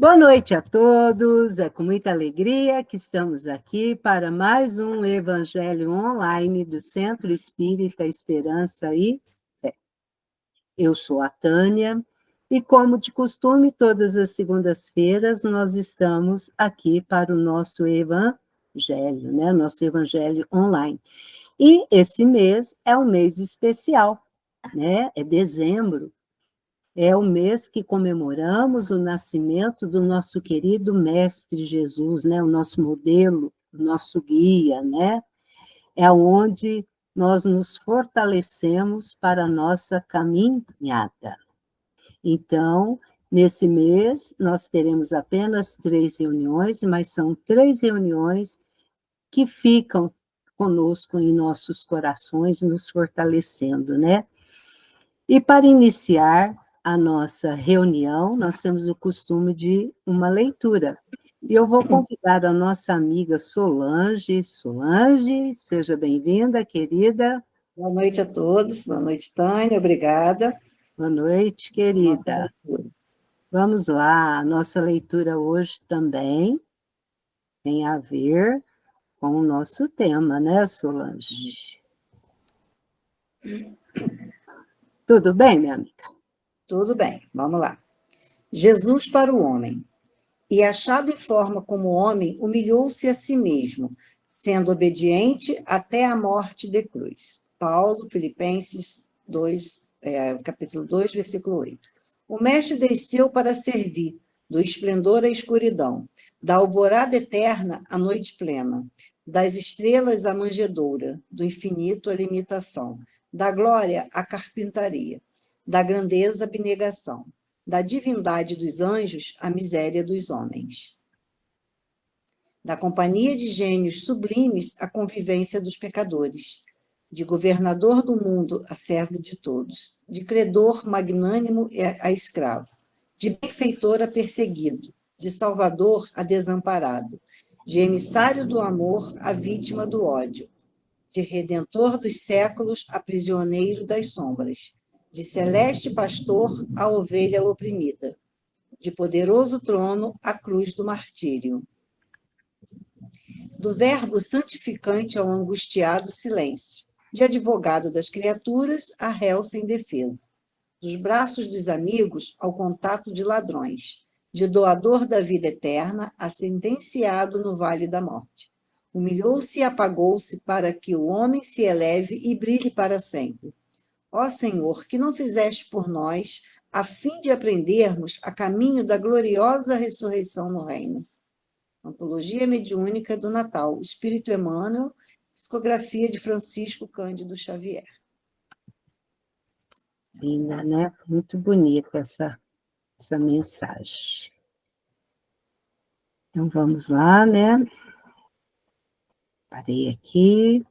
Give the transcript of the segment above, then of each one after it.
Boa noite a todos, é com muita alegria que estamos aqui para mais um Evangelho Online do Centro Espírita Esperança e Fé. Eu sou a Tânia e, como de costume, todas as segundas-feiras nós estamos aqui para o nosso Evangelho, né? Nosso Evangelho Online. E esse mês é um mês especial, né? É dezembro. É o mês que comemoramos o nascimento do nosso querido Mestre Jesus, né? O nosso modelo, o nosso guia, né? É onde nós nos fortalecemos para a nossa caminhada. Então, nesse mês, nós teremos apenas 3 reuniões, mas são 3 reuniões que ficam conosco em nossos corações, nos fortalecendo, né? E para iniciar a nossa reunião, nós temos o costume de uma leitura. E eu vou convidar a nossa amiga Solange. Solange, seja bem-vinda, querida. Boa noite a todos, boa noite, Tânia, obrigada. Boa noite, querida. Vamos lá, a nossa leitura hoje também tem a ver com o nosso tema, né, Solange? Tudo bem, minha amiga? Tudo bem, vamos lá. Jesus para o homem. E achado em forma como homem, humilhou-se a si mesmo, sendo obediente até a morte de cruz. Paulo, Filipenses 2, capítulo 2, versículo 8. O mestre desceu para servir, do esplendor à escuridão, da alvorada eterna à noite plena, das estrelas à manjedoura, do infinito à limitação, da glória à carpintaria, da grandeza à abnegação, da divindade dos anjos à miséria dos homens. Da companhia de gênios sublimes à convivência dos pecadores, de governador do mundo a servo de todos, de credor magnânimo a escravo, de benfeitor a perseguido, de salvador a desamparado, de emissário do amor a vítima do ódio, de redentor dos séculos a prisioneiro das sombras, de celeste pastor a ovelha oprimida, de poderoso trono a cruz do martírio. Do verbo santificante ao angustiado silêncio, de advogado das criaturas a réu sem defesa, dos braços dos amigos ao contato de ladrões, de doador da vida eterna a sentenciado no vale da morte. Humilhou-se e apagou-se para que o homem se eleve e brilhe para sempre. Ó Senhor, que não fizeste por nós, a fim de aprendermos a caminho da gloriosa ressurreição no reino. Antologia Mediúnica do Natal, Espírito Emmanuel, psicografia de Francisco Cândido Xavier. Linda, né? Muito bonita essa mensagem. Então, vamos lá, né? Parei aqui.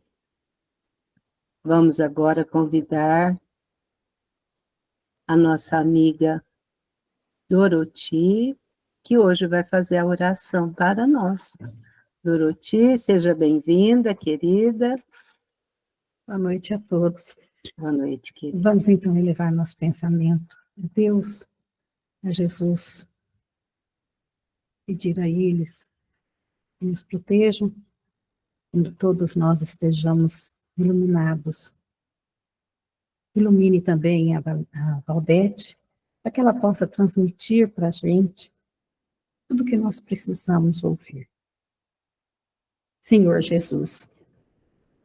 Vamos agora convidar a nossa amiga Doroti, que hoje vai fazer a oração para nós. Doroti, seja bem-vinda, querida. Boa noite a todos. Boa noite, querida. Vamos então elevar nosso pensamento a Deus, a Jesus, pedir a eles que nos protejam, quando todos nós estejamos iluminados. Ilumine também a Valdete, para que ela possa transmitir para a gente tudo o que nós precisamos ouvir. Senhor Jesus,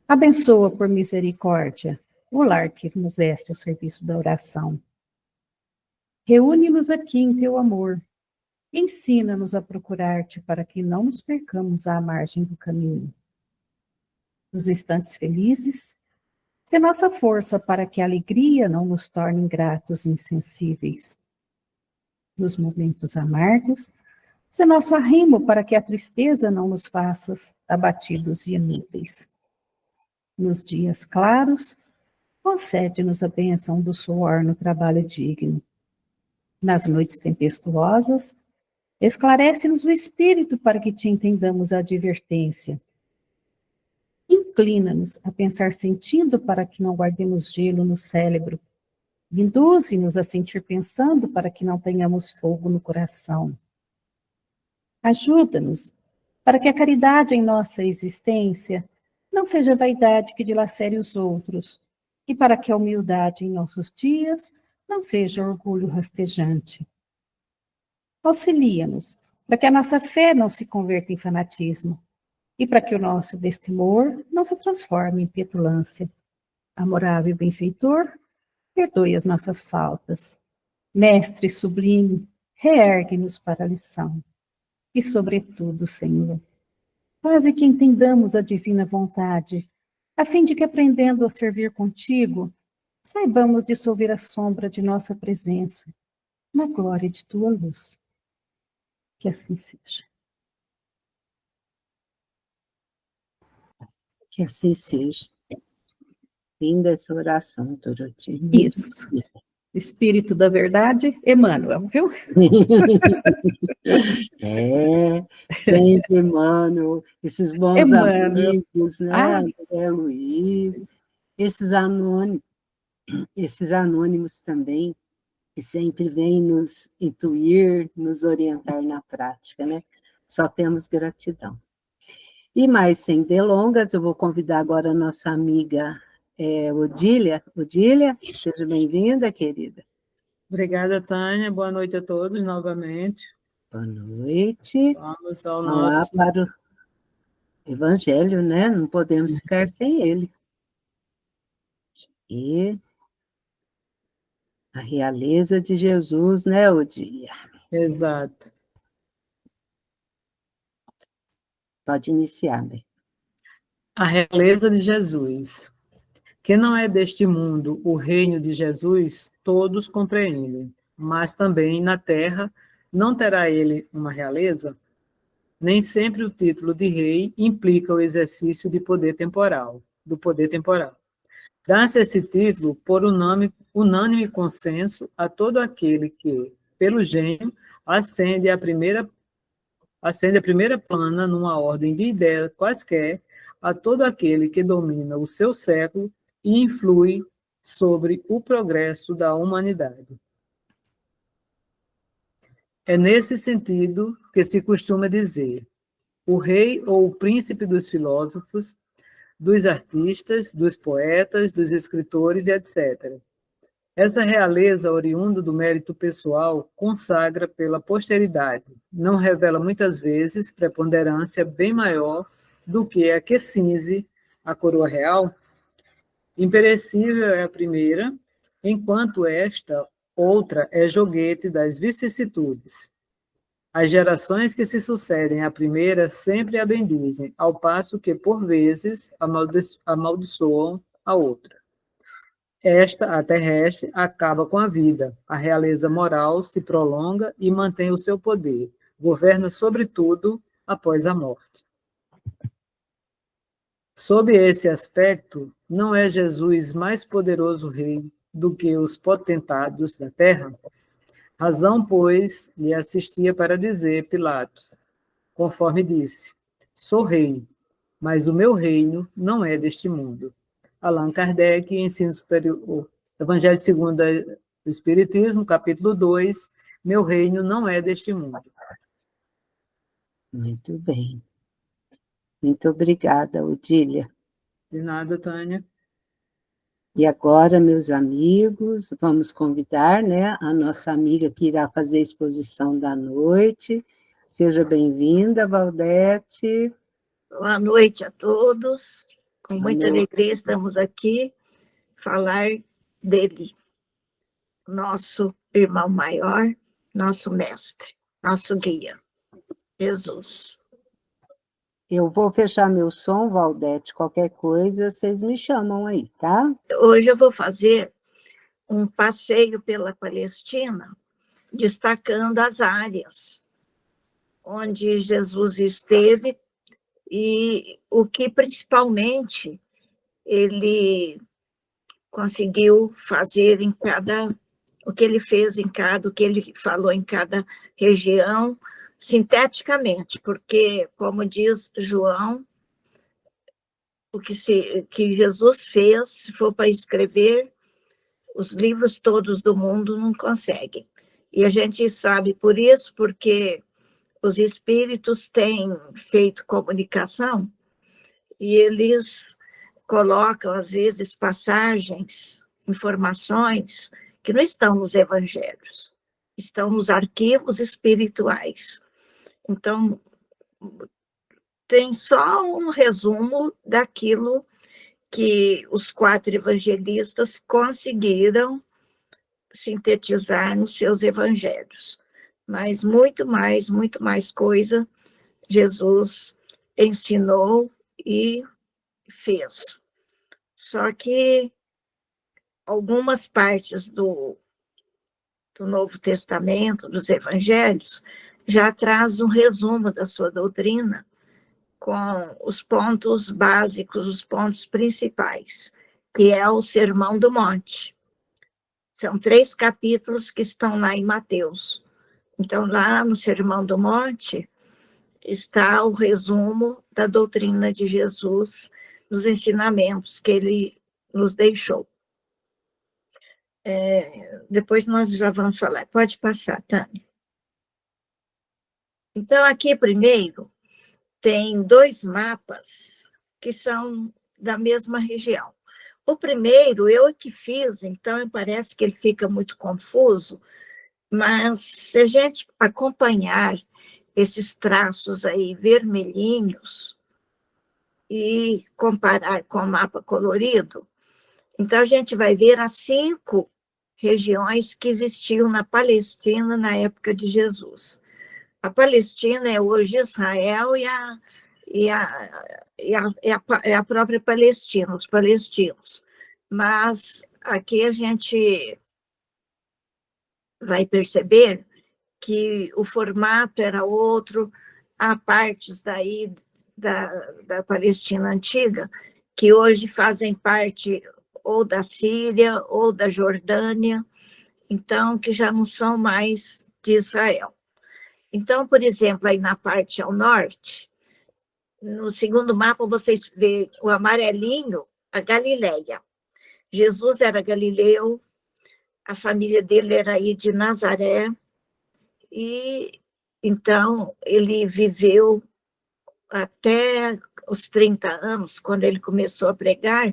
abençoa por misericórdia o lar que nos deste ao serviço da oração. Reúne-nos aqui em teu amor. Ensina-nos a procurar-te para que não nos percamos à margem do caminho. Nos instantes felizes, sê nossa força para que a alegria não nos torne ingratos e insensíveis. Nos momentos amargos, sê nosso arrimo para que a tristeza não nos faça abatidos e inúteis. Nos dias claros, concede-nos a bênção do suor no trabalho digno. Nas noites tempestuosas, esclarece-nos o espírito para que te entendamos a advertência. Inclina-nos a pensar sentindo para que não guardemos gelo no cérebro. Induze-nos a sentir pensando para que não tenhamos fogo no coração. Ajuda-nos para que a caridade em nossa existência não seja vaidade que dilacere os outros, e para que a humildade em nossos dias não seja orgulho rastejante. Auxilia-nos para que a nossa fé não se converta em fanatismo, e para que o nosso destemor não se transforme em petulância. Amorável benfeitor, perdoe as nossas faltas. Mestre sublime, reergue-nos para a lição. E, sobretudo, Senhor, faze que entendamos a divina vontade, a fim de que, aprendendo a servir contigo, saibamos dissolver a sombra de nossa presença, na glória de tua luz. Que assim seja. Que assim seja. Linda essa oração, Doroti. Isso. Espírito da verdade, Emmanuel, viu? Sempre, Emmanuel, esses bons Emmanuel. amigos, né? André Luiz, esses anônimos também, que sempre vêm nos intuir, nos orientar na prática, né? Só temos gratidão. E mais, sem delongas, eu vou convidar agora a nossa amiga Odília. Odília, seja bem-vinda, querida. Obrigada, Tânia. Boa noite a todos novamente. Boa noite. Vamos ao Vamos lá para o Evangelho, né? Não podemos ficar sem ele. E a realeza de Jesus, né, Odília? Exato. Pode iniciar, bem. A realeza de Jesus. Que não é deste mundo o reino de Jesus, todos compreendem, mas também na terra não terá ele uma realeza? Nem sempre o título de rei implica o exercício de poder temporal, do poder temporal. Dá-se esse título por unânime consenso a todo aquele que, pelo gênio, acende a primeira plana numa ordem de ideias quaisquer a todo aquele que domina o seu século e influi sobre o progresso da humanidade. É nesse sentido que se costuma dizer: o rei ou o príncipe dos filósofos, dos artistas, dos poetas, dos escritores e etc. Essa realeza, oriunda do mérito pessoal, consagra pela posteridade, não revela muitas vezes preponderância bem maior do que a que cinze a coroa real? Imperecível é a primeira, enquanto esta outra é joguete das vicissitudes. As gerações que se sucedem à primeira sempre a bendizem, ao passo que, por vezes, amaldiçoam a outra. Esta, a terrestre, acaba com a vida. A realeza moral se prolonga e mantém o seu poder. Governa, sobretudo, após a morte. Sob esse aspecto, não é Jesus mais poderoso rei do que os potentados da terra? Razão, pois, lhe assistia para dizer Pilato, conforme disse: sou rei, mas o meu reino não é deste mundo. Allan Kardec, Ensino Superior, Evangelho segundo o Espiritismo, capítulo 2, meu reino não é deste mundo. Muito bem. Muito obrigada, Odília. De nada, Tânia. E agora, meus amigos, vamos convidar, né, a nossa amiga que irá fazer a exposição da noite. Seja bem-vinda, Valdete. Boa noite a todos. Com muita alegria estamos aqui falar dele, nosso irmão maior, nosso mestre, nosso guia, Jesus. Eu vou fechar meu som, Valdete, qualquer coisa, vocês me chamam aí, tá? Hoje eu vou fazer um passeio pela Palestina, destacando as áreas onde Jesus esteve e o que principalmente ele conseguiu fazer em cada, o que ele fez em cada, o que ele falou em cada região, sinteticamente, porque, como diz João, o que Jesus fez, se for para escrever, os livros todos do mundo não conseguem. E a gente sabe por isso, porque os espíritos têm feito comunicação e eles colocam, às vezes, passagens, informações que não estão nos evangelhos, estão nos arquivos espirituais. Então, tem só um resumo daquilo que os 4 evangelistas conseguiram sintetizar nos seus evangelhos. Mas muito mais coisa Jesus ensinou e fez. Só que algumas partes do Novo Testamento, dos evangelhos, já traz um resumo da sua doutrina com os pontos básicos, os pontos principais, que é o Sermão do Monte. São 3 capítulos que estão lá em Mateus. Então, lá no Sermão do Monte, está o resumo da doutrina de Jesus, dos ensinamentos que ele nos deixou. Depois nós já vamos falar. Pode passar, Tânia. Então, aqui primeiro, tem 2 mapas que são da mesma região. O primeiro, eu que fiz, então parece que ele fica muito confuso, mas se a gente acompanhar esses traços aí vermelhinhos e comparar com o mapa colorido, então a gente vai ver as 5 regiões que existiam na Palestina na época de Jesus. A Palestina é hoje Israel e a própria Palestina, os palestinos. Mas aqui a gente vai perceber que o formato era outro, há partes daí da Palestina antiga que hoje fazem parte ou da Síria ou da Jordânia, então que já não são mais de Israel. Então, por exemplo, aí na parte ao norte, no segundo mapa vocês veem o amarelinho, a Galileia. Jesus era galileu, a família dele era aí de Nazaré, e então ele viveu até os 30 anos, quando ele começou a pregar,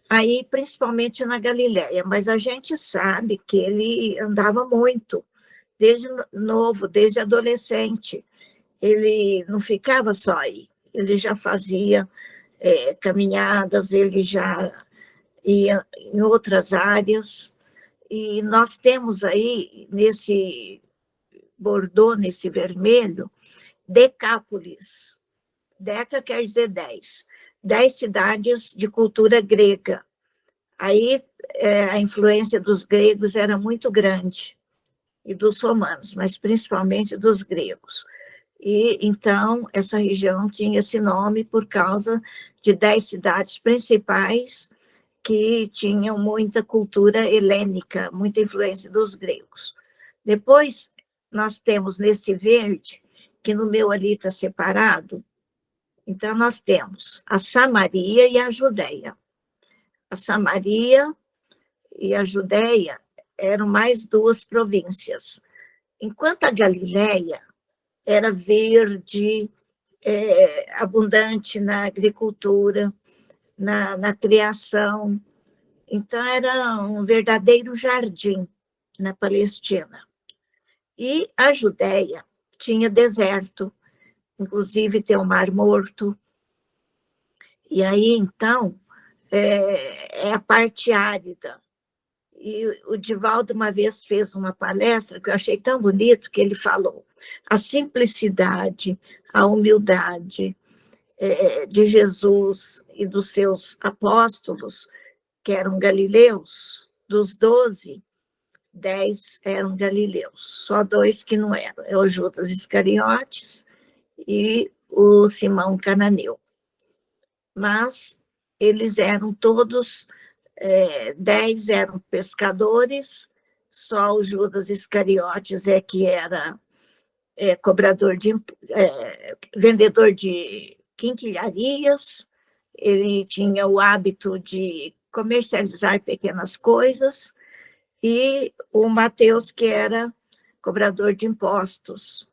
aí principalmente na Galileia, mas a gente sabe que ele andava muito, desde novo, desde adolescente. Ele não ficava só aí, ele já fazia caminhadas, ele já ia em outras áreas, e nós temos aí, nesse bordô, nesse vermelho, Decápolis. Deca quer dizer 10. 10 cidades de cultura grega. Aí a influência dos gregos era muito grande, e dos romanos, mas principalmente dos gregos. E então essa região tinha esse nome por causa de 10 cidades principais que tinham muita cultura helênica, muita influência dos gregos. Depois nós temos nesse verde, que no meu ali está separado, então nós temos a Samaria e a Judéia. A Samaria e a Judéia eram mais 2 províncias, enquanto a Galileia era verde, abundante na agricultura, na criação. Então, era um verdadeiro jardim na Palestina. E a Judéia tinha deserto, inclusive tem o Mar Morto. E aí, então, é a parte árida. E o Divaldo uma vez fez uma palestra que eu achei tão bonito, que ele falou: a simplicidade, a humildade de Jesus e dos seus apóstolos, que eram galileus, dos 12, 10 eram galileus, só 2 que não eram, é o Judas Iscariotes e o Simão Cananeu. Mas eles eram todos, 10 eram pescadores, só o Judas Iscariotes é que era vendedor de quinquilharias, ele tinha o hábito de comercializar pequenas coisas, e o Mateus, que era cobrador de impostos.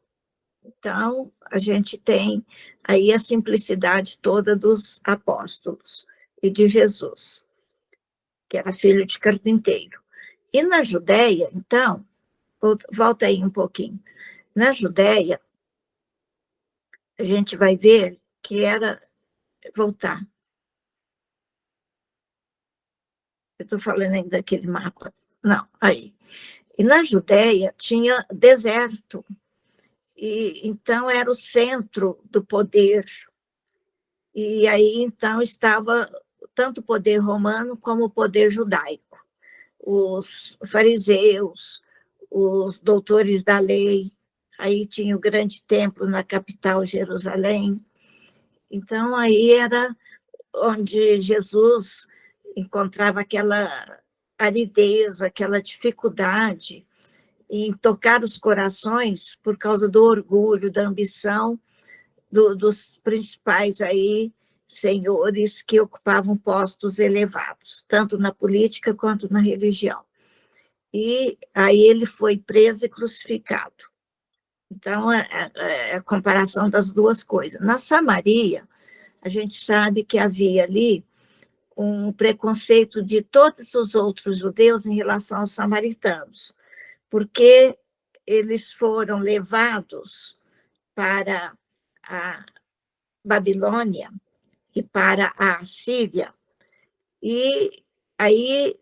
Então, a gente tem aí a simplicidade toda dos apóstolos e de Jesus, que era filho de carpinteiro. E na Judéia, então, volta aí um pouquinho. Na Judéia, a gente vai ver que era voltar. Eu estou falando ainda daquele mapa. Não, aí. E na Judéia tinha deserto. E então era o centro do poder. E aí então estava tanto o poder romano como o poder judaico. Os fariseus, os doutores da lei, aí tinha o grande templo na capital, Jerusalém. Então aí era onde Jesus encontrava aquela aridez, aquela dificuldade em tocar os corações por causa do orgulho, da ambição dos principais aí senhores que ocupavam postos elevados, tanto na política quanto na religião. E aí ele foi preso e crucificado. Então, é a comparação das duas coisas. Na Samaria, a gente sabe que havia ali um preconceito de todos os outros judeus em relação aos samaritanos, porque eles foram levados para a Babilônia e para a Síria, e aí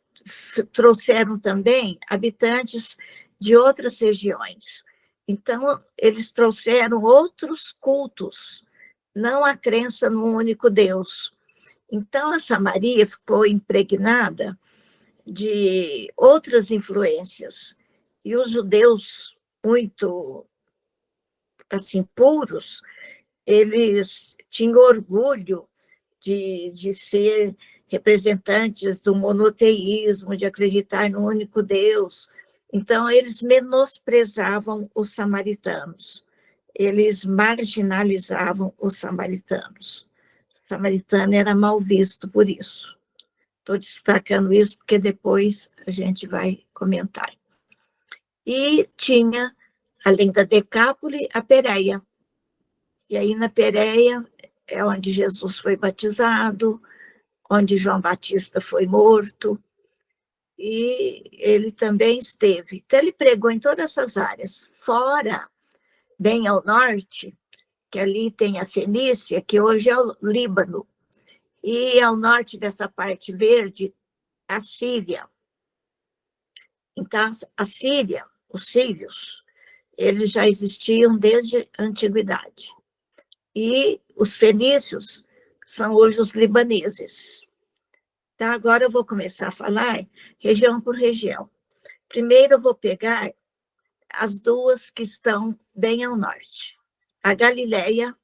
trouxeram também habitantes de outras regiões. Então, eles trouxeram outros cultos, não a crença no único Deus. Então, a Samaria ficou impregnada de outras influências. E os judeus, muito assim, puros, eles tinham orgulho de ser representantes do monoteísmo, de acreditar no único Deus. Então, eles menosprezavam os samaritanos, eles marginalizavam os samaritanos. O samaritano era mal visto por isso. Estou destacando isso porque depois a gente vai comentar. E tinha, além da Decápole, a Pérea. E aí, na Pérea, é onde Jesus foi batizado, onde João Batista foi morto, e ele também esteve. Então, ele pregou em todas essas áreas, fora, bem ao norte, que ali tem a Fenícia, que hoje é o Líbano, e ao norte dessa parte verde, a Síria. Então, a Síria, os sírios, eles já existiam desde a antiguidade. E os fenícios são hoje os libaneses. Então, agora eu vou começar a falar região por região. Primeiro eu vou pegar as duas que estão bem ao norte, a Galileia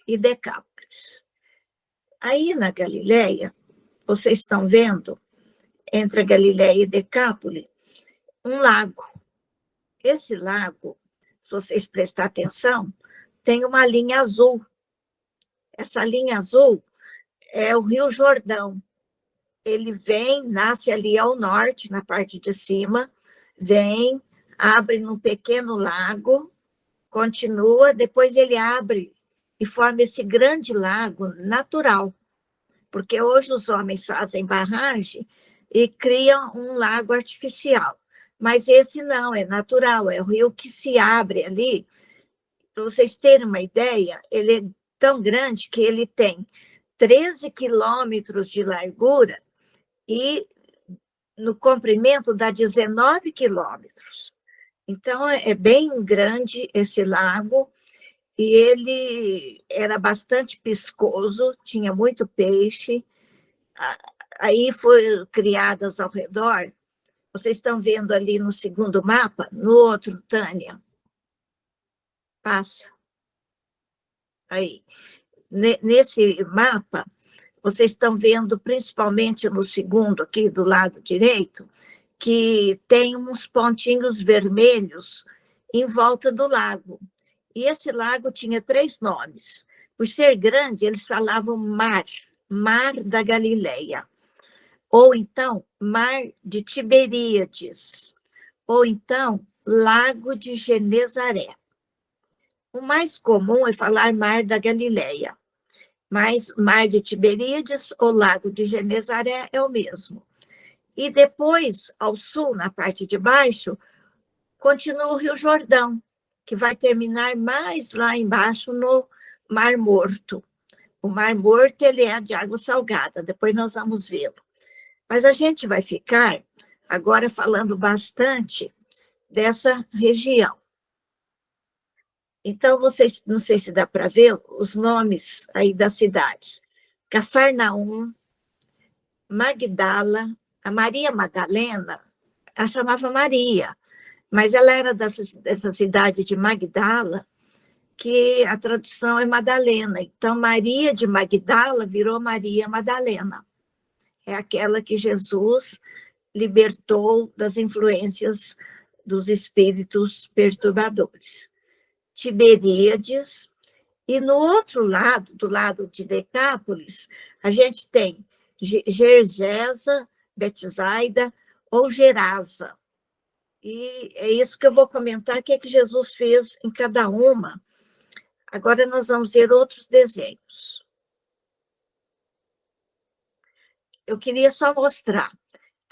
e Decápolis. Aí na Galileia, vocês estão vendo, entre a Galileia e Decápolis, um lago. Esse lago, se vocês prestarem atenção, tem uma linha azul. Essa linha azul é o Rio Jordão. Ele vem, nasce ali ao norte, na parte de cima, vem, abre num pequeno lago, continua, depois ele abre e forma esse grande lago natural, porque hoje os homens fazem barragem e criam um lago artificial, mas esse não, é natural, é o rio que se abre ali. Para vocês terem uma ideia, ele é tão grande que ele tem 13 quilômetros de largura e no comprimento dá 19 quilômetros. Então, é bem grande esse lago, e ele era bastante piscoso, tinha muito peixe. Aí foram criadas ao redor, vocês estão vendo ali no segundo mapa, no outro, Tânia, passa. Aí, nesse mapa, vocês estão vendo, principalmente no segundo, aqui do lado direito, que tem uns pontinhos vermelhos em volta do lago. E esse lago tinha 3 nomes. Por ser grande, eles falavam mar, Mar da Galileia. Ou então, Mar de Tiberíades. Ou então, Lago de Genezaré. O mais comum é falar Mar da Galileia, mas Mar de Tiberíades ou Lago de Genezaré é o mesmo. E depois, ao sul, na parte de baixo, continua o Rio Jordão, que vai terminar mais lá embaixo no Mar Morto. O Mar Morto, ele é de água salgada, depois nós vamos vê-lo. Mas a gente vai ficar agora falando bastante dessa região. Então, vocês, não sei se dá para ver os nomes aí das cidades. Cafarnaum, Magdala, a Maria Madalena, ela chamava Maria, mas ela era dessa cidade de Magdala, que a tradução é Madalena. Então, Maria de Magdala virou Maria Madalena. É aquela que Jesus libertou das influências dos espíritos perturbadores. Tiberíades, e no outro lado, do lado de Decápolis, a gente tem Gergesa, Betsaida ou Gerasa. E é isso que eu vou comentar, o que é que Jesus fez em cada uma. Agora nós vamos ver outros desenhos. Eu queria só mostrar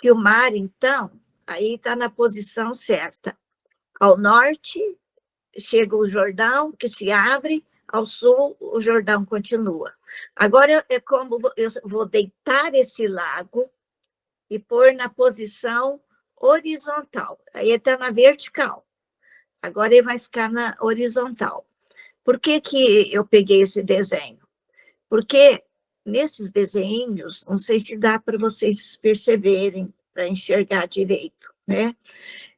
que o mar, então, aí está na posição certa. Ao norte, chega o Jordão, que se abre, ao sul, o Jordão continua. Agora, é como eu vou deitar esse lago e pôr na posição horizontal. Aí está na vertical. Agora ele vai ficar na horizontal. Por que que eu peguei esse desenho? Porque nesses desenhos, não sei se dá para vocês perceberem, para enxergar direito, né?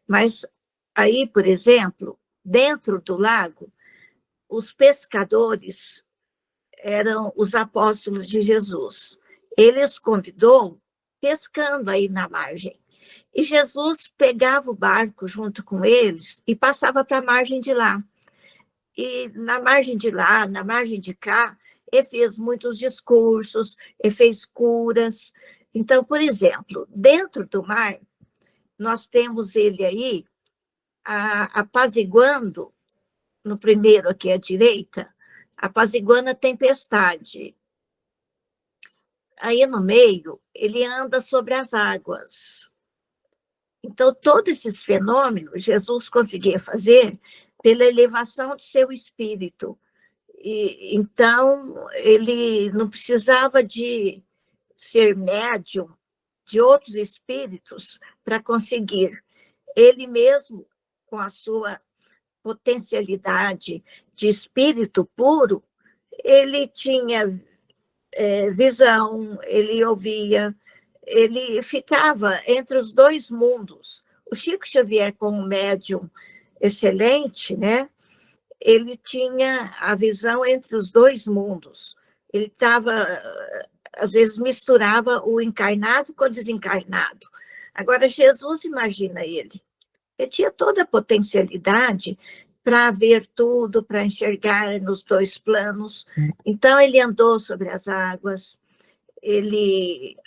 Mas aí, por exemplo, dentro do lago, os pescadores eram os apóstolos de Jesus. Ele os convidou pescando aí na margem. E Jesus pegava o barco junto com eles e passava para a margem de lá. E na margem de lá, na margem de cá, ele fez muitos discursos, ele fez curas. Então, por exemplo, dentro do mar, nós temos ele aí apaziguando, no primeiro aqui à direita, apaziguando a tempestade. Aí no meio, ele anda sobre as águas. Então, todos esses fenômenos, Jesus conseguia fazer pela elevação de seu espírito. E, então, ele não precisava de ser médium de outros espíritos para conseguir. Ele mesmo, com a sua potencialidade de espírito puro, ele tinha visão, ele ouvia, ele ficava entre os dois mundos. O Chico Xavier, como médium excelente, né? Ele tinha a visão entre os dois mundos. Ele estava, às vezes, misturava o encarnado com o desencarnado. Agora, Jesus, imagina ele. Ele tinha toda a potencialidade para ver tudo, para enxergar nos dois planos. Então, ele andou sobre as águas, ele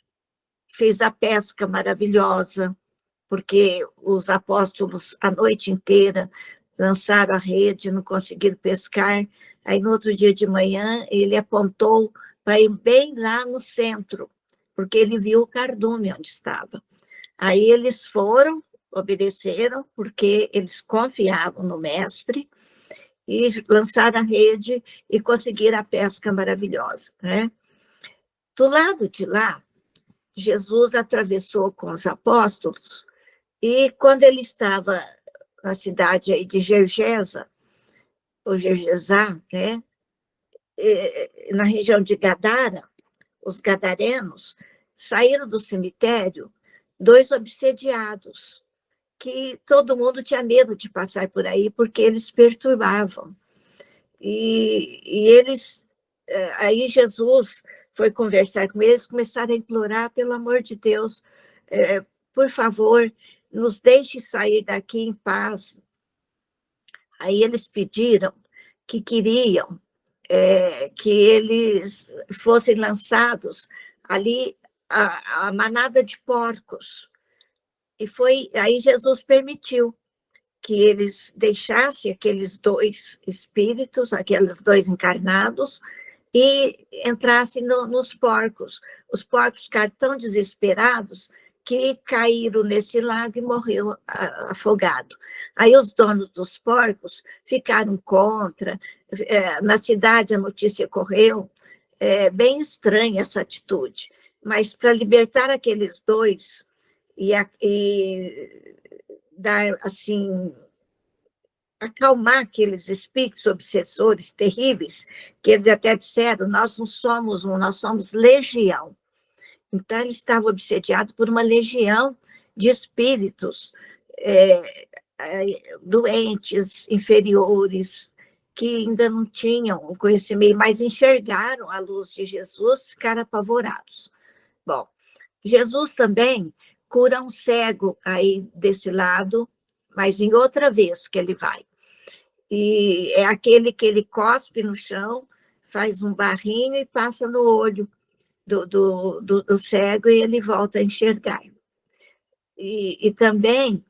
fez a pesca maravilhosa, porque os apóstolos, a noite inteira, lançaram a rede, não conseguiram pescar. Aí, no outro dia de manhã, ele apontou para ir bem lá no centro, porque ele viu o cardume onde estava. Aí eles foram, obedeceram, porque eles confiavam no mestre, e lançaram a rede e conseguiram a pesca maravilhosa, né? Do lado de lá, Jesus atravessou com os apóstolos, e quando ele estava na cidade aí de Gergesa, ou Gergesá, né? Na região de Gadara, os gadarenos saíram do cemitério 2 obsediados, que todo mundo tinha medo de passar por aí, porque eles perturbavam. E eles, aí Jesus foi conversar com eles, começaram a implorar, pelo amor de Deus, por favor, nos deixe sair daqui em paz. Aí eles pediram que queriam que eles fossem lançados ali a manada de porcos. E foi aí Jesus permitiu. que eles deixassem aqueles dois espíritos, aqueles dois encarnados, e entrassem nos porcos. Os porcos ficaram tão desesperados que caíram nesse lago e morreu afogado. Aí os donos dos porcos ficaram contra, na cidade a notícia correu, bem estranha essa atitude, mas para libertar aqueles dois e dar, assim, acalmar aqueles espíritos obsessores terríveis, que eles até disseram, nós não somos um, nós somos legião. Então, ele estava obsediado por uma legião de espíritos doentes, inferiores, que ainda não tinham o conhecimento, mas enxergaram a luz de Jesus, ficaram apavorados. Bom, Jesus também cura um cego aí desse lado, mas em outra vez que ele vai. E é aquele que ele cospe no chão, faz um barrinho e passa no olho do cego e ele volta a enxergar. E também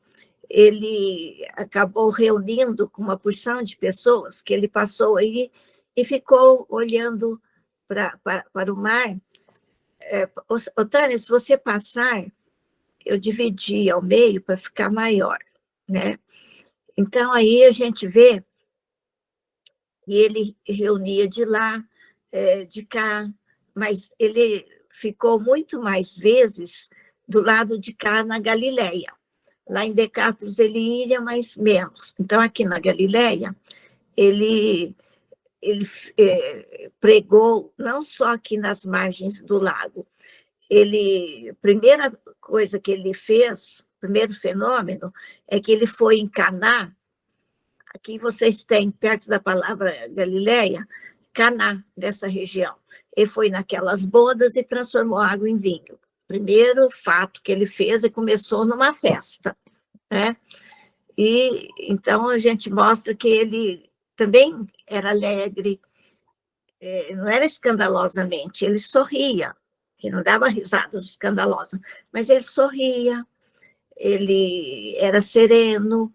ele acabou reunindo com uma porção de pessoas que ele passou aí e ficou olhando para o mar. Tânia, se você passar, eu dividi ao meio para ficar maior, né? Então, aí a gente vê que ele reunia de lá, de cá, mas ele ficou muito mais vezes do lado de cá, na Galileia. Lá em Decápolis ele ia, mas menos. Então, aqui na Galileia, ele pregou não só aqui nas margens do lago. A primeira coisa que ele fez, primeiro fenômeno, é que ele foi em Caná. Aqui vocês têm, perto da palavra Galileia, Caná, dessa região. Ele foi naquelas bodas e transformou água em vinho. Primeiro fato que ele fez e começou numa festa, né? E então a gente mostra que ele também era alegre, não era escandalosamente, ele sorria, ele não dava risadas escandalosas, mas ele sorria, ele era sereno,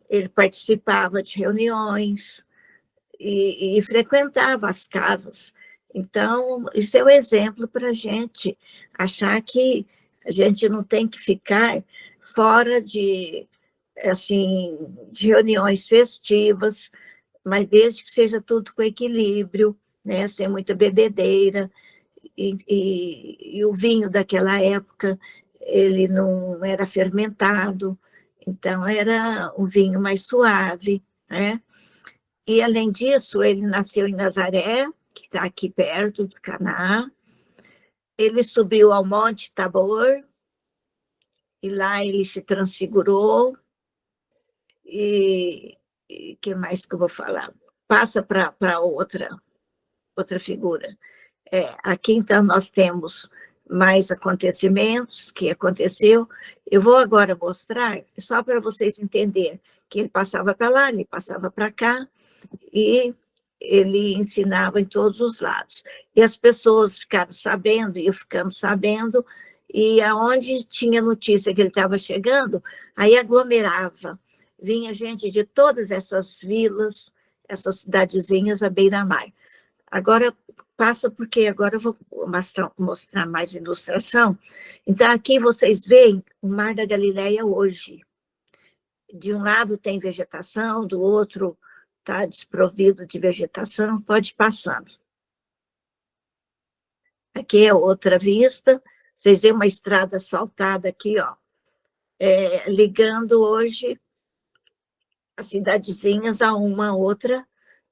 ele participava de reuniões e frequentava as casas. Então, isso é um exemplo para a gente achar que a gente não tem que ficar fora de reuniões festivas, mas desde que seja tudo com equilíbrio, né, sem muita bebedeira. E o vinho daquela época, ele não era fermentado, então era um vinho mais suave, né? E, além disso, ele nasceu em Nazaré, que está aqui perto de Caná. Ele subiu ao Monte Tabor, e lá ele se transfigurou. E o que mais que eu vou falar? Passa para outra figura. Aqui, então, nós temos mais acontecimentos que aconteceu. Eu vou agora mostrar, só para vocês entenderem, que ele passava para lá, ele passava para cá, e ele ensinava em todos os lados. E as pessoas ficaram sabendo, e eu ficamos sabendo, e aonde tinha notícia que ele estava chegando, aí aglomerava. Vinha gente de todas essas vilas, essas cidadezinhas à beira-mar. Agora, passa porque agora eu vou mostrar mais ilustração. Então, aqui vocês veem o Mar da Galileia hoje. De um lado tem vegetação, do outro está desprovido de vegetação, pode ir passando. Aqui é outra vista, vocês veem uma estrada asfaltada aqui, ó, ligando hoje as cidadezinhas a uma outra,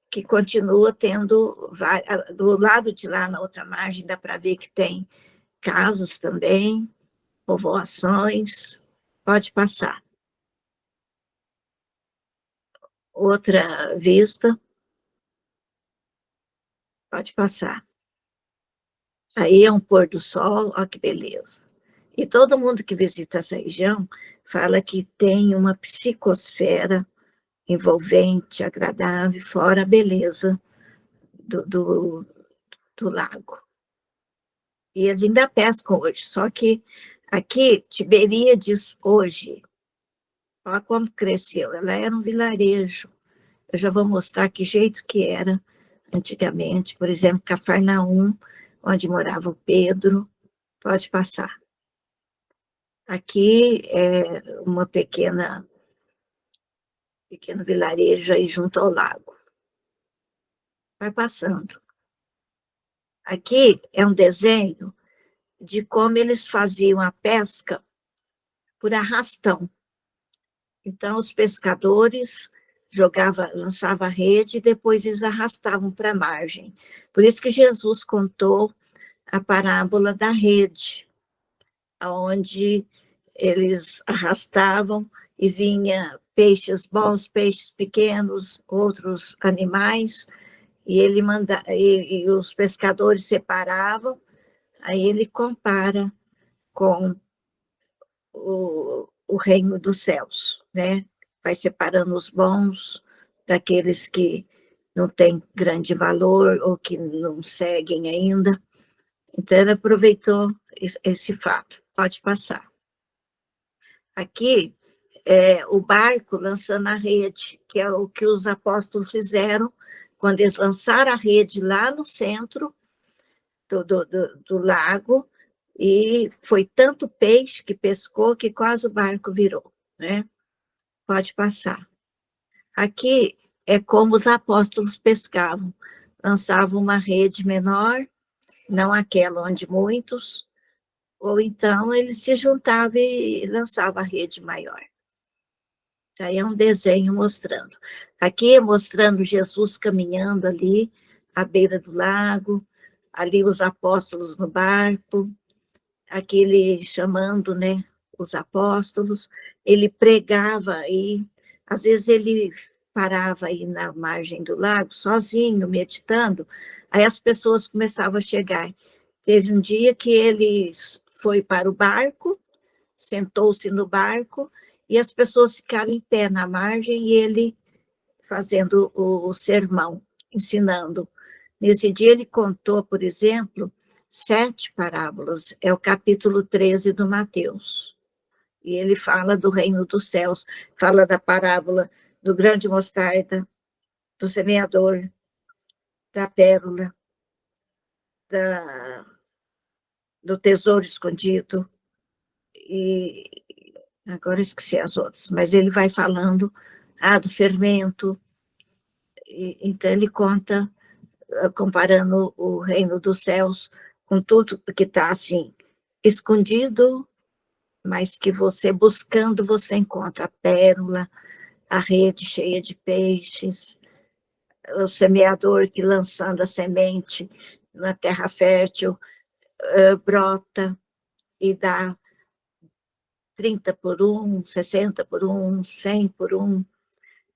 que continua tendo, do lado de lá, na outra margem, dá para ver que tem casas também, povoações, pode passar. Outra vista, pode passar. Aí é um pôr do sol, olha que beleza. E todo mundo que visita essa região fala que tem uma psicosfera envolvente, agradável, fora a beleza do lago. E eles ainda pescam hoje, só que aqui, Tiberíades hoje, Olha como cresceu. Ela era um vilarejo. Eu já vou mostrar que jeito que era antigamente. Por exemplo, Cafarnaum, onde morava o Pedro. Pode passar. Aqui é uma pequeno vilarejo aí junto ao lago. Vai passando. Aqui é um desenho de como eles faziam a pesca por arrastão. Então, os pescadores lançavam a rede e depois eles arrastavam para a margem. Por isso que Jesus contou a parábola da rede, onde eles arrastavam e vinha peixes bons, peixes pequenos, outros animais, e os pescadores separavam. Aí ele compara com o reino dos céus, né? Vai separando os bons daqueles que não têm grande valor ou que não seguem ainda. Então, ele aproveitou esse fato. Pode passar. Aqui é o barco lançando a rede, que é o que os apóstolos fizeram quando eles lançaram a rede lá no centro do lago, e foi tanto peixe que pescou que quase o barco virou, né? Pode passar. Aqui é como os apóstolos pescavam. Lançavam uma rede menor, não aquela onde muitos, ou então eles se juntavam e lançavam a rede maior. Aí é um desenho mostrando. Aqui é mostrando Jesus caminhando ali, à beira do lago, ali os apóstolos no barco, aquele chamando, né, os apóstolos, ele pregava aí, às vezes ele parava aí na margem do lago, sozinho, meditando, aí as pessoas começavam a chegar. Teve um dia que ele foi para o barco, sentou-se no barco, e as pessoas ficaram em pé na margem, e ele fazendo o sermão, ensinando. Nesse dia ele contou, por exemplo, 7 parábolas, é o capítulo 13 do Mateus. E ele fala do reino dos céus, fala da parábola do grão de mostarda, do semeador, da pérola, do tesouro escondido, e agora eu esqueci as outras, mas ele vai falando do fermento, então ele conta, comparando o reino dos céus com tudo que está assim, escondido, mas que você buscando, você encontra a pérola, a rede cheia de peixes, o semeador que lançando a semente na terra fértil, brota e dá 30 por 1, 60 por 1, 100 por 1.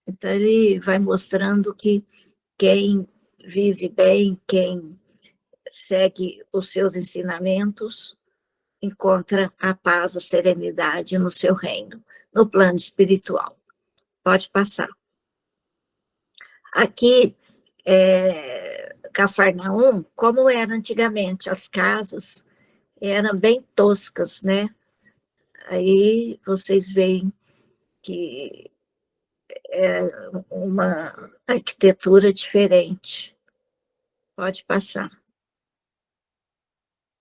Então, ele vai mostrando que quem vive bem, quem segue os seus ensinamentos, encontra a paz, a serenidade no seu reino, no plano espiritual. Pode passar. Aqui, Cafarnaum, como era antigamente, as casas eram bem toscas, né? Aí vocês veem que é uma arquitetura diferente. Pode passar.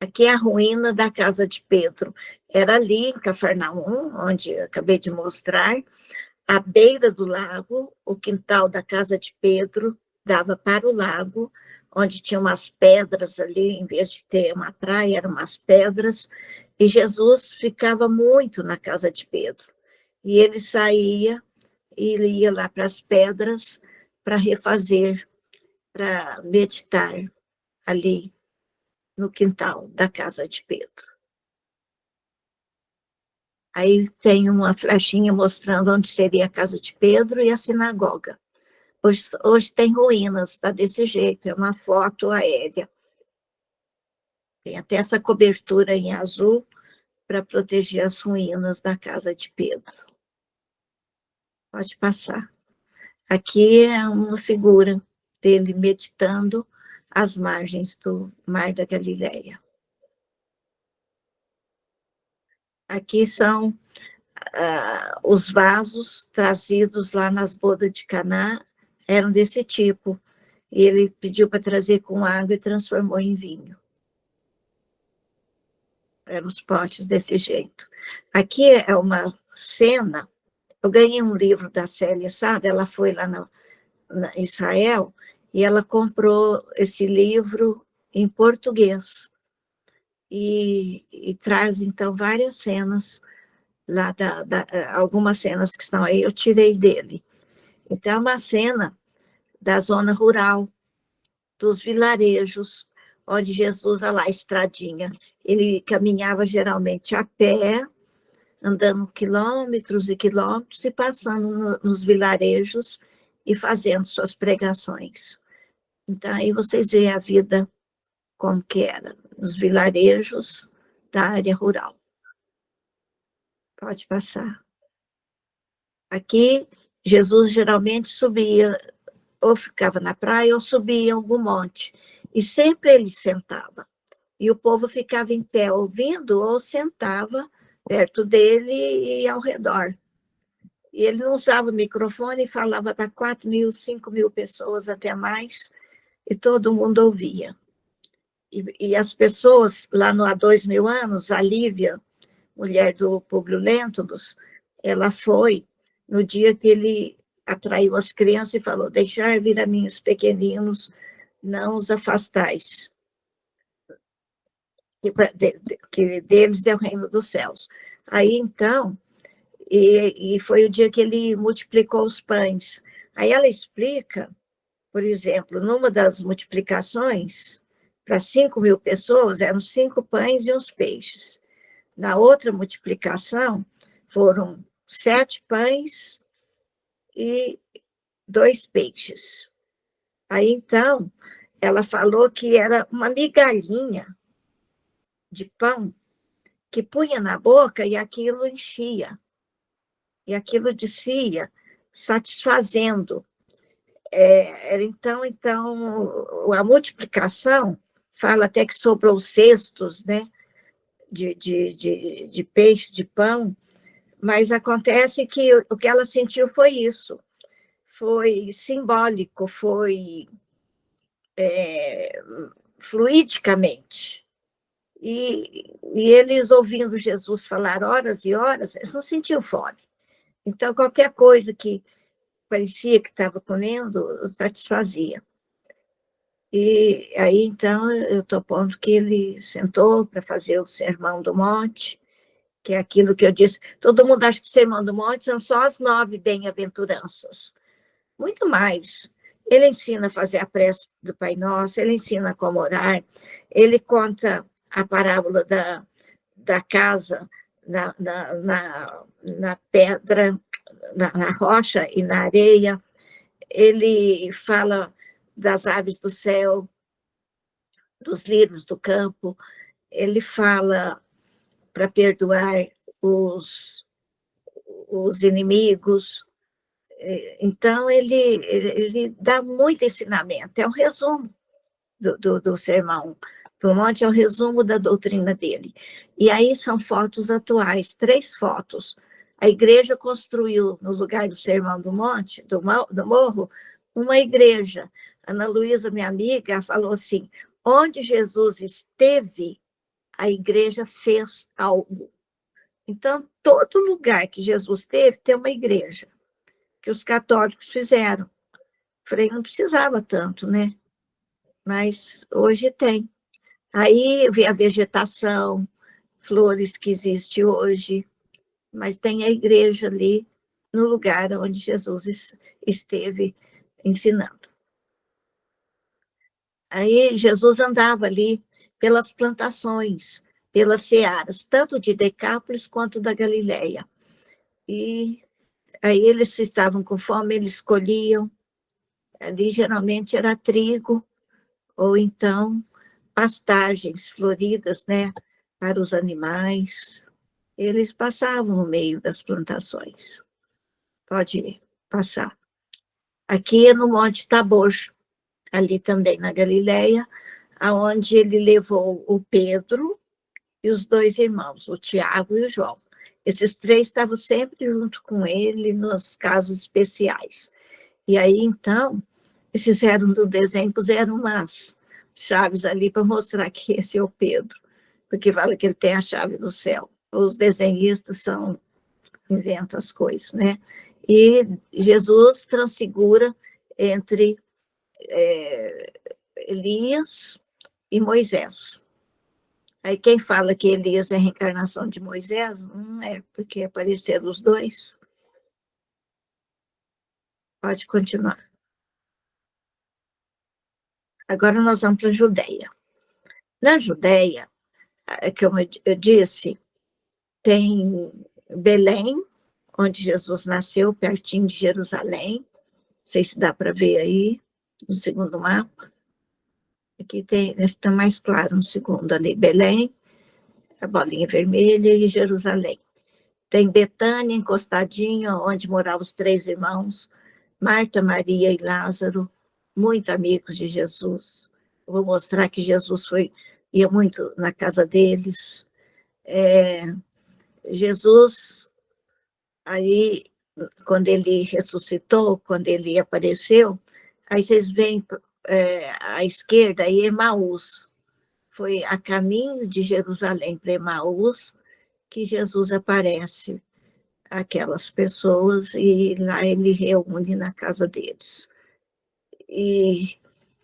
Aqui é a ruína da casa de Pedro. Era ali em Cafarnaum, onde eu acabei de mostrar, à beira do lago, o quintal da casa de Pedro dava para o lago, onde tinha umas pedras ali, em vez de ter uma praia, eram umas pedras, e Jesus ficava muito na casa de Pedro. E ele saía, e ele ia lá para as pedras para refazer, para meditar ali no quintal da casa de Pedro. Aí tem uma flechinha mostrando onde seria a casa de Pedro e a sinagoga. Hoje tem ruínas, está desse jeito, é uma foto aérea. Tem até essa cobertura em azul para proteger as ruínas da casa de Pedro. Pode passar. Aqui é uma figura dele meditando às margens do Mar da Galileia. Aqui são os vasos trazidos lá nas bodas de Caná eram desse tipo. E ele pediu para trazer com água e transformou em vinho. Eram os potes desse jeito. Aqui é uma cena. Eu ganhei um livro da Célia Sade, ela foi lá na Israel e ela comprou esse livro em português. E traz, então, várias cenas, lá algumas cenas que estão aí, eu tirei dele. Então, é uma cena da zona rural, dos vilarejos, onde Jesus, olha lá, a estradinha, ele caminhava geralmente a pé, andando quilômetros e quilômetros e passando nos vilarejos e fazendo suas pregações. Então, aí vocês veem a vida como que era, nos vilarejos da área rural. Pode passar. Aqui, Jesus geralmente subia, ou ficava na praia, ou subia em algum monte. E sempre ele sentava. E o povo ficava em pé ouvindo, ou sentava perto dele e ao redor. E ele não usava microfone, falava para 4.000, 5.000 pessoas, até mais, e todo mundo ouvia. E as pessoas, lá no há 2.000 anos, a Lívia, mulher do Públio Lentulus, ela foi no dia que ele atraiu as crianças e falou: deixar vir a mim os pequeninos, não os afastais, que deles é o reino dos céus. Aí, então, e foi o dia que ele multiplicou os pães. Aí ela explica, por exemplo, numa das multiplicações, para 5.000 pessoas, eram 5 pães e uns peixes. Na outra multiplicação, foram 7 pães e 2 peixes. Aí, então, ela falou que era uma migalhinha de pão que punha na boca e aquilo enchia. E aquilo descia, satisfazendo. Então, a multiplicação, fala até que sobrou cestos, né, de peixe, de pão, mas acontece que o que ela sentiu foi isso, foi simbólico, foi fluidicamente. E eles, ouvindo Jesus falar horas e horas, eles não sentiam fome. Então, qualquer coisa que parecia que estava comendo, satisfazia. E aí, então, eu estou pondo que ele sentou para fazer o Sermão do Monte, que é aquilo que eu disse. Todo mundo acha que o Sermão do Monte são só as 9 bem-aventuranças. Muito mais. Ele ensina a fazer a prece do Pai Nosso, ele ensina como orar, ele conta a parábola da casa na pedra, na rocha e na areia. Ele fala das aves do céu, dos lírios do campo. Ele fala para perdoar os inimigos. Então, ele dá muito ensinamento. É um resumo do Sermão do Monte, é um resumo da doutrina dele. E aí são fotos atuais, 3 fotos. A igreja construiu, no lugar do Sermão do Monte, do morro, uma igreja. Ana Luísa, minha amiga, falou assim: onde Jesus esteve, a igreja fez algo. Então, todo lugar que Jesus esteve tem uma igreja, que os católicos fizeram. Falei, não precisava tanto, né? Mas hoje tem. Aí vê a vegetação, flores que existe hoje, mas tem a igreja ali no lugar onde Jesus esteve ensinando. Aí Jesus andava ali pelas plantações, pelas searas, tanto de Decápolis quanto da Galileia. E aí eles estavam com fome, eles colhiam. Ali geralmente era trigo, ou então pastagens floridas, né, para os animais. Eles passavam no meio das plantações. Pode passar. Aqui é no Monte Tabor, ali também na Galileia, aonde ele levou o Pedro e os 2 irmãos, o Tiago e o João. Esses 3 estavam sempre junto com ele nos casos especiais. E aí, então, esses eram do desenho, puseram umas chaves ali para mostrar que esse é o Pedro, porque fala que ele tem a chave do céu. Os desenhistas inventam as coisas, né? E Jesus transfigura entre Elias e Moisés. Aí quem fala que Elias é a reencarnação de Moisés, não é, porque apareceram os dois. Pode continuar. Agora nós vamos para a Judéia. Na Judéia, como eu disse, tem Belém, onde Jesus nasceu, pertinho de Jerusalém. Não sei se dá para ver aí, no segundo mapa. Aqui está mais claro no segundo ali, Belém, a bolinha vermelha e Jerusalém. Tem Betânia, encostadinho, onde moravam os 3 irmãos, Marta, Maria e Lázaro, muito amigos de Jesus. Eu vou mostrar que Jesus ia muito na casa deles. Jesus, aí, quando ele ressuscitou, quando ele apareceu, aí vocês veem à esquerda, aí Emaús. Foi a caminho de Jerusalém para Emaús que Jesus aparece aquelas pessoas e lá ele reúne na casa deles. E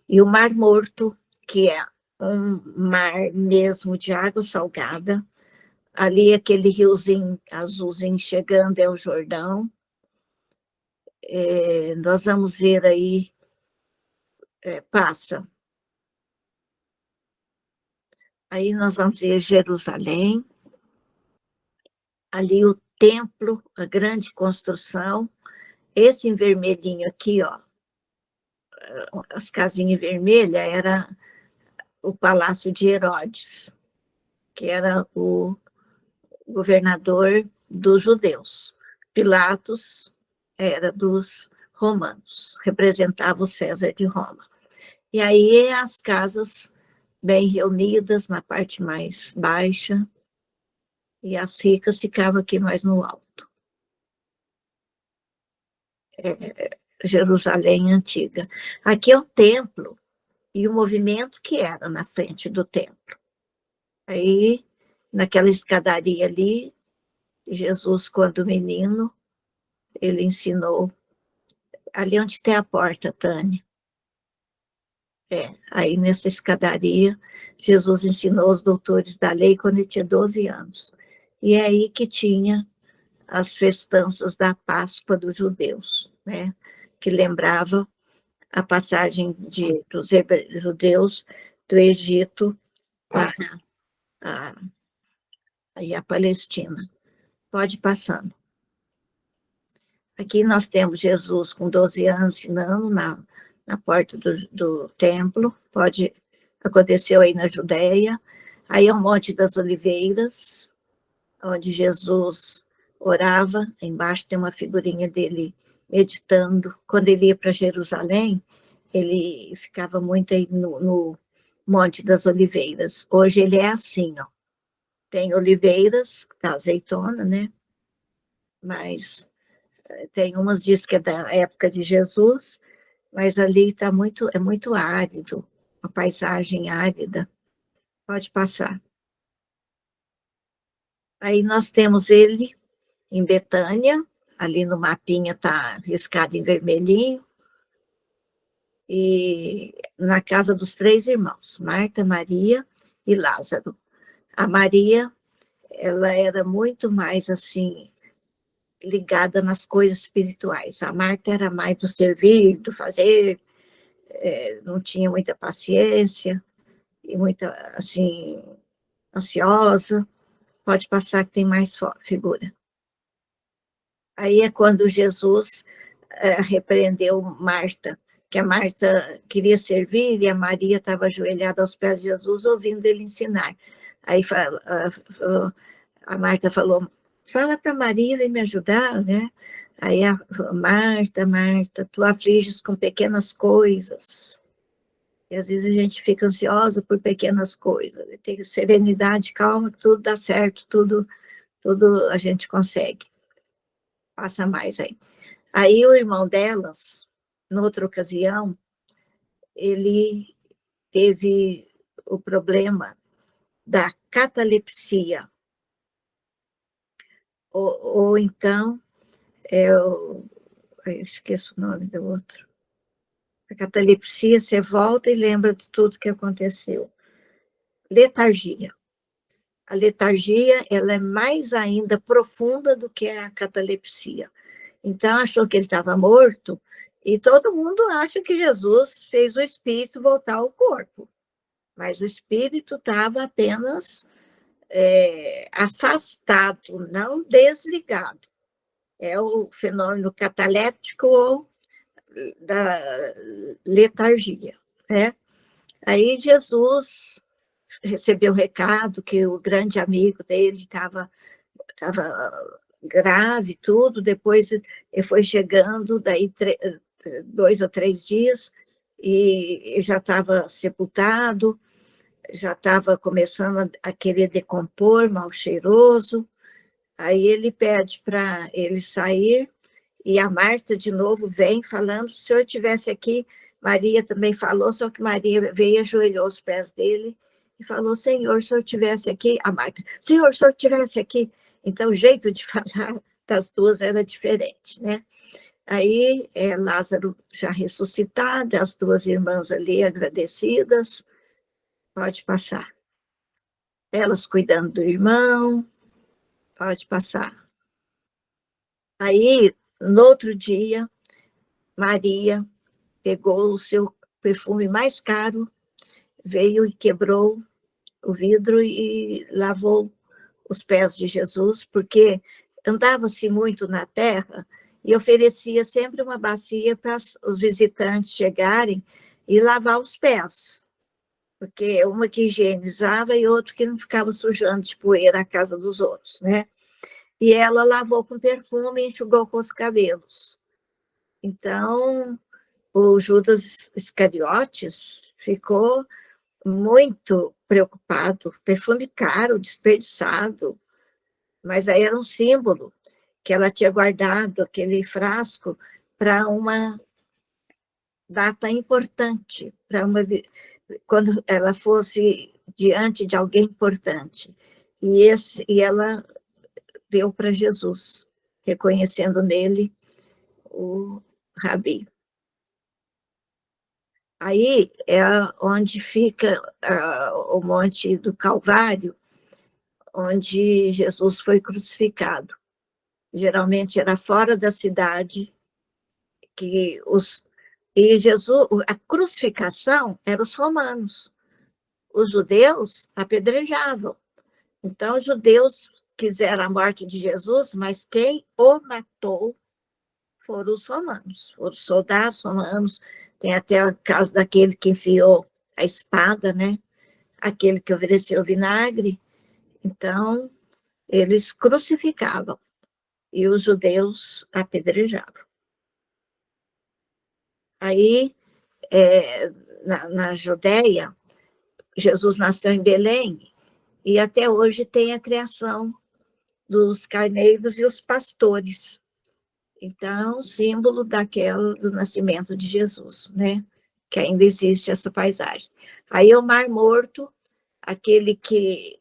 o Mar Morto, que é um mar mesmo de água salgada, ali aquele riozinho azulzinho chegando é o Jordão. Nós vamos ver aí, passa. Aí nós vamos ver Jerusalém, ali o templo, a grande construção. Esse em vermelhinho aqui, ó, as casinhas vermelhas, era o Palácio de Herodes, que era o governador dos judeus. Pilatos era dos romanos, representava o César de Roma. E aí as casas bem reunidas na parte mais baixa, e as ricas ficavam aqui mais no alto. Jerusalém antiga. Aqui é o templo e o movimento que era na frente do templo. Aí, naquela escadaria ali, Jesus, quando menino, ele ensinou, ali onde tem a porta, Tânia. Aí nessa escadaria, Jesus ensinou os doutores da lei quando ele tinha 12 anos. E é aí que tinha as festanças da Páscoa dos judeus, né? Que lembrava a passagem dos judeus do Egito para a Palestina. Pode ir passando. Aqui nós temos Jesus com 12 anos ensinando na porta do templo. Aconteceu aí na Judéia. Aí é o Monte das Oliveiras, onde Jesus orava. Embaixo tem uma figurinha dele meditando. Quando ele ia para Jerusalém, ele ficava muito aí no Monte das Oliveiras. Hoje ele é assim, ó. Tem oliveiras, a azeitona, né? Mas tem umas diz que é da época de Jesus, mas ali é muito árido, uma paisagem árida. Pode passar. Aí nós temos ele em Betânia, ali no mapinha está riscado em vermelhinho, e na casa dos 3 irmãos, Marta, Maria e Lázaro. A Maria, ela era muito mais assim, ligada nas coisas espirituais. A Marta era mais do servir, do fazer, não tinha muita paciência, e muita, assim, ansiosa. Pode passar que tem mais figura. Aí é quando Jesus repreendeu Marta, que a Marta queria servir e a Maria estava ajoelhada aos pés de Jesus, ouvindo ele ensinar. Aí a Marta falou, fala para Maria, vem me ajudar, né? Aí Marta, Marta, tu afliges com pequenas coisas. E às vezes a gente fica ansiosa por pequenas coisas. Tem serenidade, calma, que tudo dá certo, tudo tudo a gente consegue. Passa mais aí. Aí o irmão delas, noutra ocasião, ele teve o problema da catalepsia, ou então, eu esqueço o nome do outro. A catalepsia, você volta e lembra de tudo que aconteceu. Letargia. A letargia, ela é mais ainda profunda do que a catalepsia. Então, achou que ele estava morto, e todo mundo acha que Jesus fez o espírito voltar ao corpo. Mas o espírito estava apenas afastado, não desligado. É o fenômeno cataléptico ou da letargia, né? Aí Jesus recebeu o recado que o grande amigo dele estava grave, tudo, depois ele foi chegando, daí 2 ou 3 dias, e já estava sepultado, já estava começando a querer decompor, mal cheiroso. Aí ele pede para ele sair, e a Marta de novo vem falando, se o senhor estivesse aqui, Maria também falou, só que Maria veio e ajoelhou aos pés dele e falou, Senhor, se o senhor estivesse aqui, a Marta, Senhor, se o senhor estivesse aqui. Então o jeito de falar das duas era diferente, né? Aí Lázaro já ressuscitado, as duas irmãs ali agradecidas, pode passar. Elas cuidando do irmão, pode passar. Aí, no outro dia, Maria pegou o seu perfume mais caro, veio e quebrou o vidro e lavou os pés de Jesus, porque andava-se muito na terra e oferecia sempre uma bacia para os visitantes chegarem e lavar os pés, porque uma que higienizava e outra que não ficava sujando de poeira a casa dos outros, né? E ela lavou com perfume e enxugou com os cabelos. Então, o Judas Iscariotes ficou muito preocupado, perfume caro, desperdiçado, mas aí era um símbolo que ela tinha guardado aquele frasco para uma data importante, quando ela fosse diante de alguém importante. E ela deu para Jesus, reconhecendo nele o Rabi. Aí é onde fica o Monte do Calvário, onde Jesus foi crucificado. Geralmente era fora da cidade, e Jesus, a crucificação eram os romanos. Os judeus apedrejavam. Então, os judeus quiseram a morte de Jesus, mas quem o matou foram os romanos, foram os soldados romanos. Tem até o caso daquele que enfiou a espada, né? Aquele que ofereceu vinagre. Então, eles crucificavam e os judeus apedrejavam. Aí, na Judéia, Jesus nasceu em Belém e até hoje tem a criação dos carneiros e os pastores. Então, símbolo do nascimento de Jesus, né? Que ainda existe essa paisagem. Aí o Mar Morto, aquele que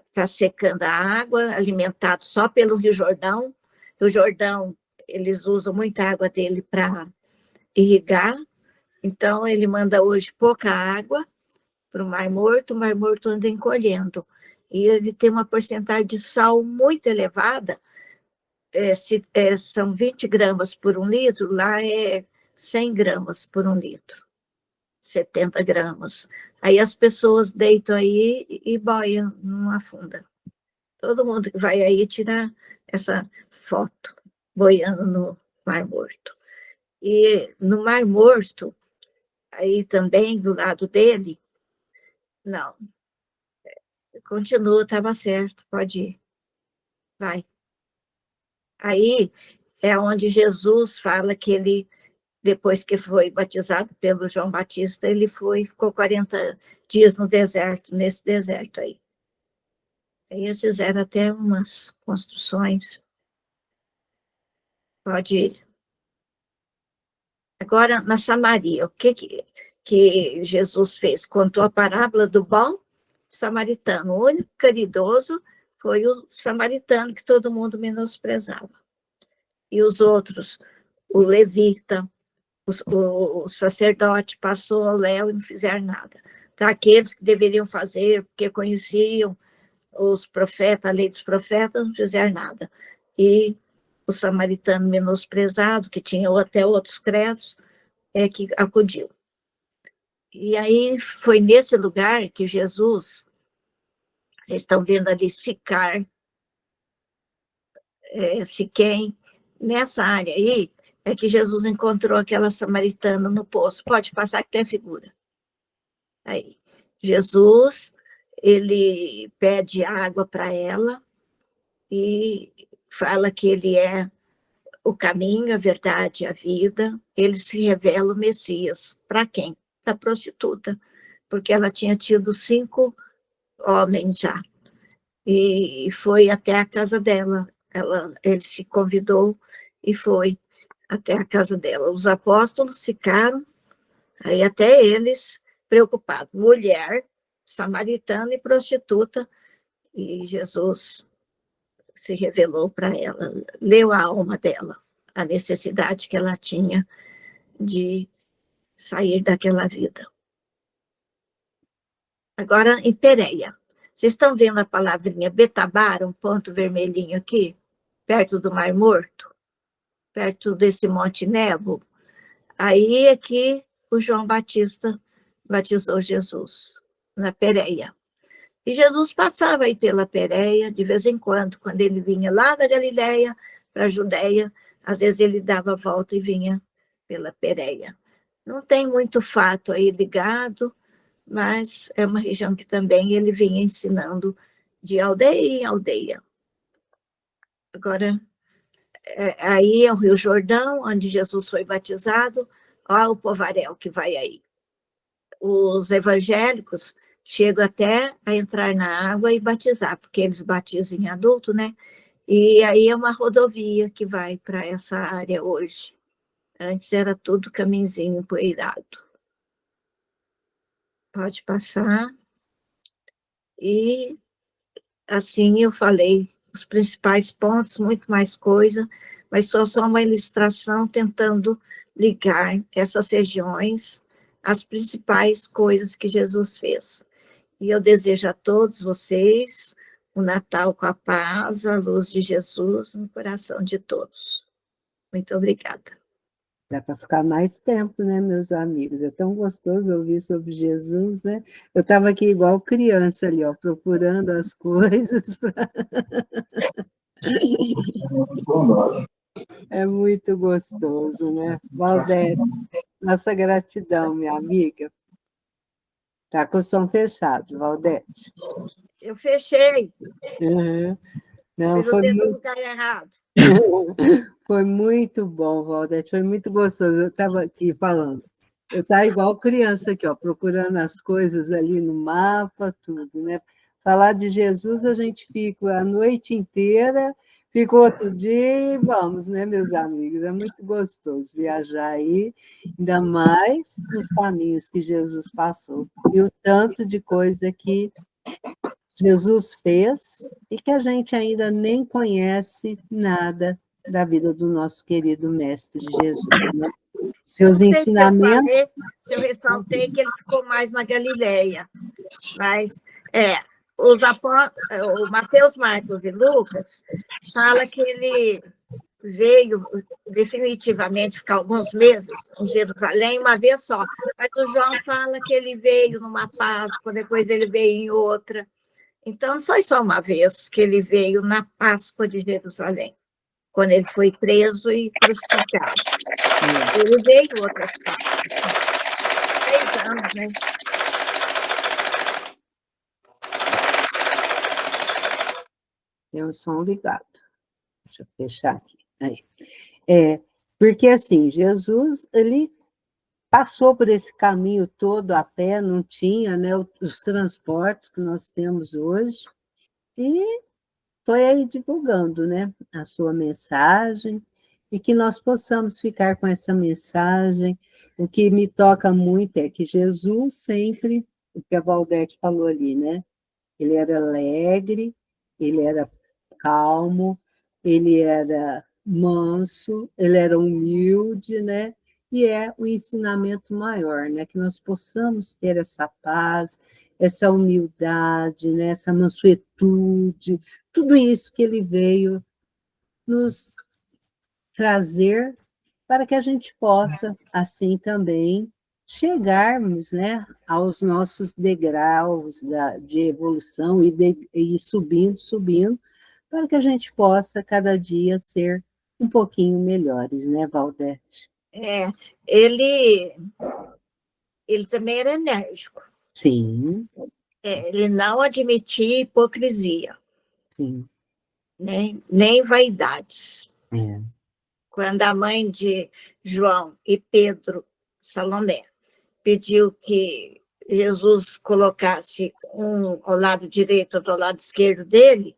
está secando a água, alimentado só pelo Rio Jordão. O Jordão, eles usam muita água dele para irrigar, então ele manda hoje pouca água para o Mar Morto anda encolhendo. E ele tem uma porcentagem de sal muito elevada, são 20 gramas por 1 litro, lá é 100 gramas por 1 litro, 70 gramas. Aí as pessoas deitam aí e boiam, não afunda. Todo mundo que vai aí tirar essa foto, boiando no Mar Morto. E no Mar Morto, aí também do lado dele, não, continua, estava certo, pode ir, vai. Aí é onde Jesus fala que ele, depois que foi batizado pelo João Batista, ele ficou 40 dias no deserto, nesse deserto aí. Aí eles fizeram até umas construções. Pode ir. Agora, na Samaria, o que Jesus fez? Contou a parábola do bom samaritano. O único caridoso foi o samaritano, que todo mundo menosprezava. E os outros, o levita, o sacerdote, passou ao léu e não fizeram nada. Então, aqueles que deveriam fazer, porque conheciam os profetas, a lei dos profetas, não fizeram nada. E o samaritano menosprezado, que tinha até outros credos, é que acudiu. E aí foi nesse lugar que Jesus, vocês estão vendo ali Sicar, Siquém, nessa área aí, é que Jesus encontrou aquela samaritana no poço. Pode passar que tem a figura. Aí, Jesus, ele pede água para ela e fala que ele é o caminho, a verdade e a vida. Ele se revela o Messias. Para quem? Para a prostituta, porque ela tinha tido 5 homens já. E foi até a casa dela. Ele se convidou e foi até a casa dela. Os apóstolos ficaram, aí até eles preocupados. Mulher, samaritana e prostituta. E Jesus se revelou para ela, leu a alma dela, a necessidade que ela tinha de sair daquela vida. Agora, em Pérea. Vocês estão vendo a palavrinha Betabara, um ponto vermelhinho aqui, perto do Mar Morto, perto desse Monte Nebo? Aí é que o João Batista batizou Jesus, na Pérea. E Jesus passava aí pela Pérea, de vez em quando ele vinha lá da Galileia para a Judéia, às vezes ele dava a volta e vinha pela Pérea. Não tem muito fato aí ligado, mas é uma região que também ele vinha ensinando de aldeia em aldeia. Agora, aí é o Rio Jordão, onde Jesus foi batizado. Olha o povaréu que vai aí. Os evangélicos chegam até a entrar na água e batizar, porque eles batizam em adulto, né? E aí é uma rodovia que vai para essa área hoje. Antes era tudo caminhozinho empoeirado. Pode passar. E assim eu falei os principais pontos, muito mais coisa, mas só uma ilustração tentando ligar essas regiões às principais coisas que Jesus fez. E eu desejo a todos vocês um Natal com a paz, a luz de Jesus no coração de todos. Muito obrigada. Dá para ficar mais tempo, né, meus amigos? É tão gostoso ouvir sobre Jesus, né? Eu estava aqui igual criança ali, ó, procurando as coisas. É muito gostoso, né? Valdete, nossa gratidão, minha amiga. Está com o som fechado, Valdete. Eu fechei. Uhum. Não, Pelo dedo no lugar errado. Foi muito bom, Valdete, foi muito gostoso. Eu estava aqui falando. Eu estava igual criança aqui, ó, procurando as coisas ali no mapa, tudo, né? Falar de Jesus, a gente fica a noite inteira, fica outro dia e vamos, né, meus amigos? É muito gostoso viajar aí, ainda mais nos caminhos que Jesus passou. E o tanto de coisa que Jesus fez e que a gente ainda nem conhece nada da vida do nosso querido Mestre Jesus, né? Seus ensinamentos... Se eu ressaltei que ele ficou mais na Galileia, mas o Mateus, Marcos e Lucas fala que ele veio definitivamente ficar alguns meses em Jerusalém, uma vez só, mas o João fala que ele veio numa Páscoa, depois ele veio em outra. Então, não foi só uma vez que ele veio na Páscoa de Jerusalém, quando ele foi preso e crucificado. Ele veio outras Páscoas. 3 anos, né? Tem o som ligado. Deixa eu fechar aqui. Aí. Porque, assim, Jesus, ele passou por esse caminho todo a pé, não tinha, né, os transportes que nós temos hoje, e foi aí divulgando, né, a sua mensagem, e que nós possamos ficar com essa mensagem. O que me toca muito é que Jesus sempre, o que a Valdete falou ali, né, ele era alegre, ele era calmo, ele era manso, ele era humilde, né? E é o ensinamento maior, né? Que nós possamos ter essa paz, essa humildade, né? Essa mansuetude, tudo isso que ele veio nos trazer para que a gente possa, assim também, chegarmos, né, aos nossos degraus de evolução e subindo, subindo, para que a gente possa, cada dia, ser um pouquinho melhores, né, Valdete? É, ele, ele também era enérgico. Sim, Ele não admitia hipocrisia, sim. nem vaidades. É. Quando a mãe de João e Pedro, Salomé, pediu que Jesus colocasse um ao lado direito, outro ao lado esquerdo dele,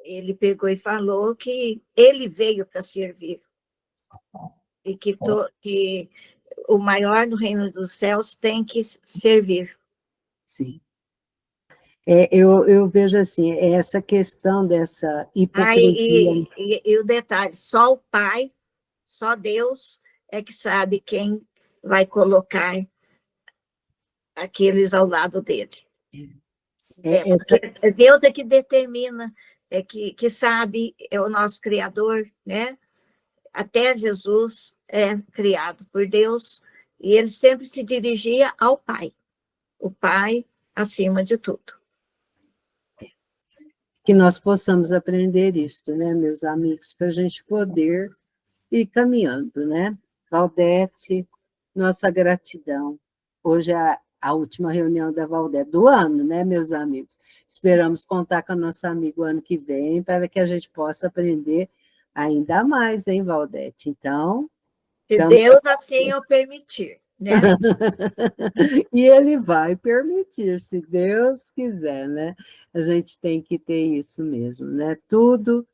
ele pegou e falou que ele veio para servir e que o maior no reino dos céus tem que servir. Sim. Eu vejo assim, essa questão dessa hipocrisia. E o detalhe, só o Pai, só Deus é que sabe quem vai colocar aqueles ao lado dele. Essa, Porque Deus é que determina, que sabe, é o nosso Criador, né? Até Jesus é criado por Deus, e ele sempre se dirigia ao Pai, o Pai acima de tudo. que nós possamos aprender isto, né, meus amigos, para a gente poder ir caminhando, né? Valdete, nossa gratidão. Hoje é a última reunião da Valdete do ano, né, meus amigos? Esperamos contar com o nosso amigo ano que vem para que a gente possa aprender ainda mais, hein, Valdete? Então, Se Deus assim o permitir, né? e ele vai permitir, se Deus quiser, né? A gente tem que ter isso mesmo, né? Tudo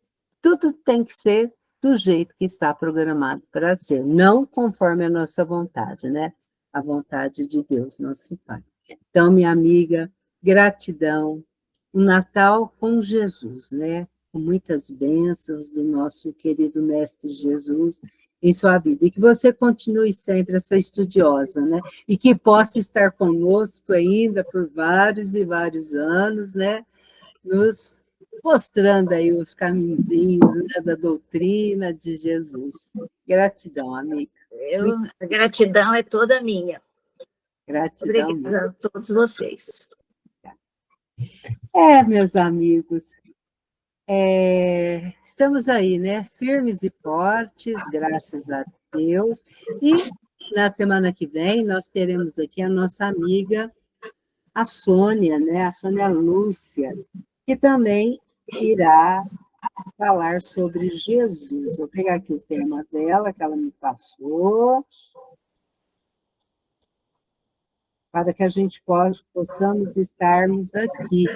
tem que ser do jeito que está programado para ser, não conforme a nossa vontade, né? A vontade de Deus, nosso Pai. Então, minha amiga, gratidão. O Natal com Jesus, né? Com muitas bênçãos do nosso querido Mestre Jesus em sua vida. E que você continue sempre essa estudiosa, né? E que possa estar conosco ainda por vários e vários anos, né? Nos mostrando aí os caminhozinhos, né, da doutrina de Jesus. Gratidão, amiga. A gratidão é toda minha. Gratidão mesmo. Obrigada a todos vocês. Meus amigos, estamos aí, né? Firmes e fortes, graças a Deus. E na semana que vem nós teremos aqui a nossa amiga, a Sônia, né? A Sônia Lúcia, que também irá falar sobre Jesus. Vou pegar aqui o tema dela, que ela me passou, para que a gente possamos estarmos aqui.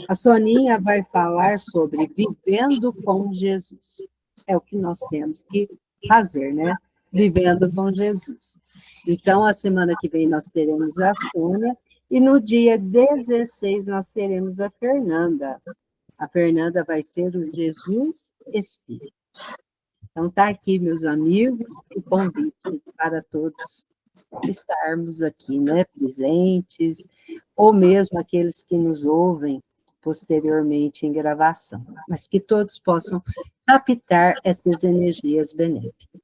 A Soninha vai falar sobre vivendo com Jesus. É o que nós temos que fazer, né? Vivendo com Jesus. Então, a semana que vem nós teremos a Sônia, e no dia 16 nós teremos a Fernanda. A Fernanda vai ser o Jesus Espírito. Então, está aqui, meus amigos, o convite para todos estarmos aqui, né, presentes, ou mesmo aqueles que nos ouvem posteriormente em gravação, mas que todos possam captar essas energias benéficas.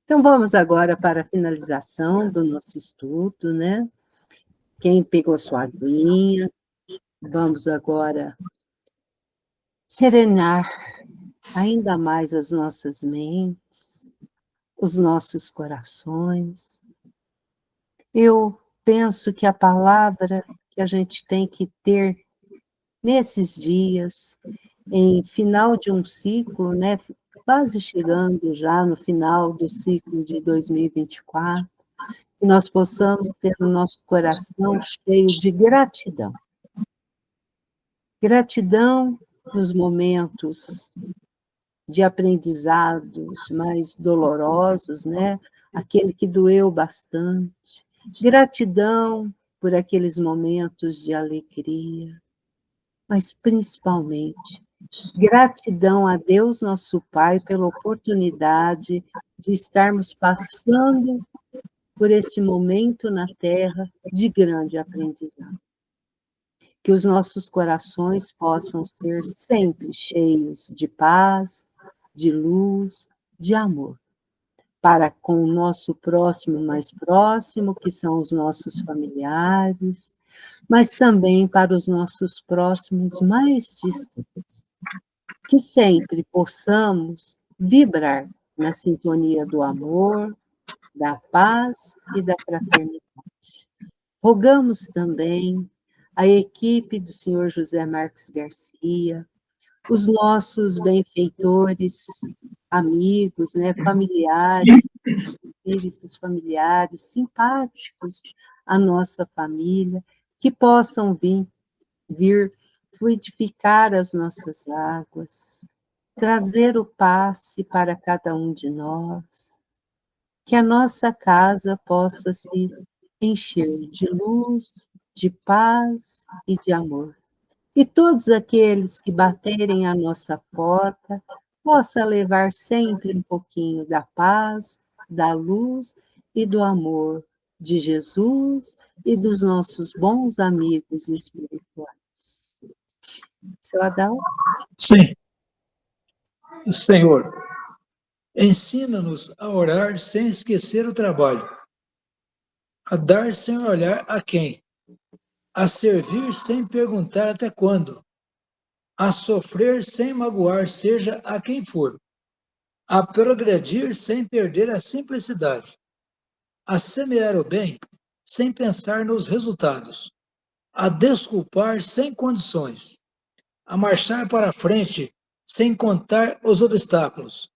Então, vamos agora para a finalização do nosso estudo, né? Quem pegou sua aguinha, vamos agora serenar ainda mais as nossas mentes, os nossos corações. Eu penso que a palavra que a gente tem que ter nesses dias, em final de um ciclo, né, quase chegando já no final do ciclo de 2024, que nós possamos ter o nosso coração cheio de gratidão. Gratidão nos momentos de aprendizados mais dolorosos, né? Aquele que doeu bastante. Gratidão por aqueles momentos de alegria, mas principalmente gratidão a Deus, nosso Pai, pela oportunidade de estarmos passando por este momento na Terra de grande aprendizado. Que os nossos corações possam ser sempre cheios de paz, de luz, de amor, para com o nosso próximo mais próximo, que são os nossos familiares, mas também para os nossos próximos mais distantes. Que sempre possamos vibrar na sintonia do amor, da paz e da fraternidade. Rogamos também a equipe do senhor José Marques Garcia, os nossos benfeitores, amigos, né, familiares, espíritos familiares, simpáticos à nossa família, que possam vir fluidificar as nossas águas, trazer o passe para cada um de nós, que a nossa casa possa se encher de luz, de paz e de amor. E todos aqueles que baterem à nossa porta possa levar sempre um pouquinho da paz, da luz e do amor de Jesus e dos nossos bons amigos espirituais. Seu Adalto? Sim. Senhor, ensina-nos a orar sem esquecer o trabalho, a dar sem olhar a quem, a servir sem perguntar até quando, a sofrer sem magoar, seja a quem for, a progredir sem perder a simplicidade, a semear o bem sem pensar nos resultados, a desculpar sem condições, a marchar para frente sem contar os obstáculos,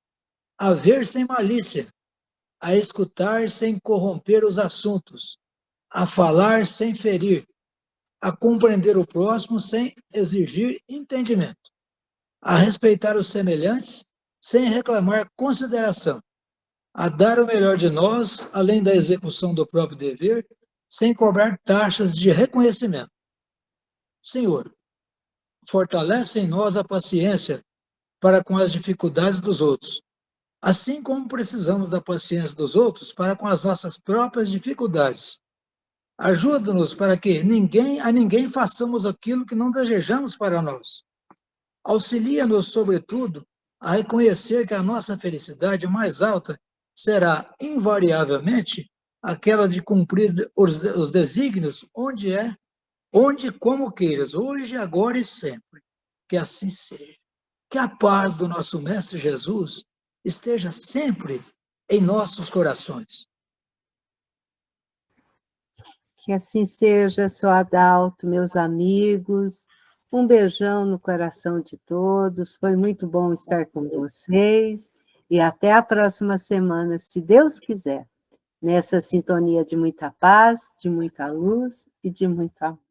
a ver sem malícia, a escutar sem corromper os assuntos, a falar sem ferir, a compreender o próximo sem exigir entendimento, a respeitar os semelhantes sem reclamar consideração, a dar o melhor de nós, além da execução do próprio dever, sem cobrar taxas de reconhecimento. Senhor, fortalece em nós a paciência para com as dificuldades dos outros, assim como precisamos da paciência dos outros para com as nossas próprias dificuldades. Ajuda-nos para que a ninguém façamos aquilo que não desejamos para nós. Auxilia-nos, sobretudo, a reconhecer que a nossa felicidade mais alta será, invariavelmente, aquela de cumprir os desígnios onde e como queiras, hoje, agora e sempre. Que assim seja. Que a paz do nosso Mestre Jesus esteja sempre em nossos corações. Que assim seja, seu Adalto, meus amigos. Um beijão no coração de todos. Foi muito bom estar com vocês. E até a próxima semana, se Deus quiser, nessa sintonia de muita paz, de muita luz e de muito amor.